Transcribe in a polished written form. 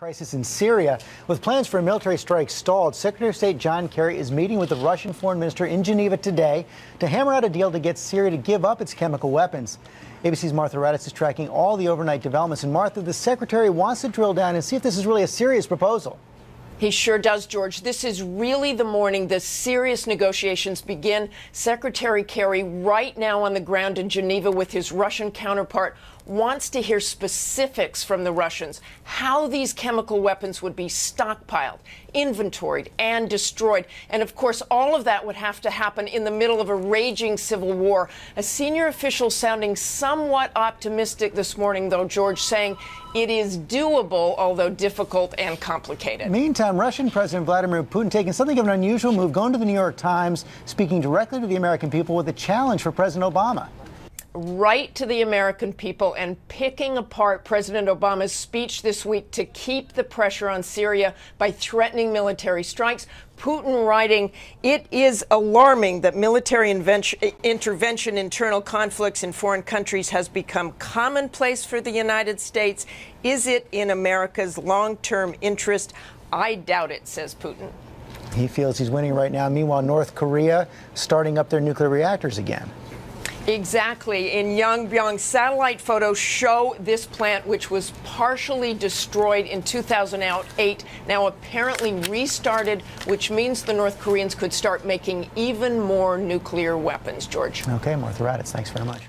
Crisis in Syria. With plans for a military strike stalled, Secretary of State John Kerry is meeting with the Russian foreign minister in Geneva today to hammer out a deal to get Syria to give up its chemical weapons. ABC's Martha Raddatz is tracking all the overnight developments. And Martha, the secretary wants to drill down and see if this is really a serious proposal. He sure does, George. This is really the morning the serious negotiations begin. Secretary Kerry, right now on the ground in Geneva with his Russian counterpart, wants to hear specifics from the Russians, how these chemical weapons would be stockpiled, inventoried, and destroyed. And of course, all of that would have to happen in the middle of a raging civil war. A senior official sounding somewhat optimistic this morning, though, George, saying it is doable, although difficult and complicated. Meantime, Russian President Vladimir Putin taking something of an unusual move, going to the New York Times, speaking directly to the American people with a challenge for President Obama. Right to the American people and picking apart President Obama's speech this week to keep the pressure on Syria by threatening military strikes. Putin writing, "It is alarming that military intervention, internal conflicts in foreign countries has become commonplace for the United States. Is it in America's long-term interest? I doubt it," says Putin. He feels he's winning right now. Meanwhile, North Korea starting up their nuclear reactors again. Exactly. In Yongbyon, satellite photos show this plant, which was partially destroyed in 2008, now apparently restarted, which means the North Koreans could start making even more nuclear weapons, George. Okay, Martha Raddatz, thanks very much.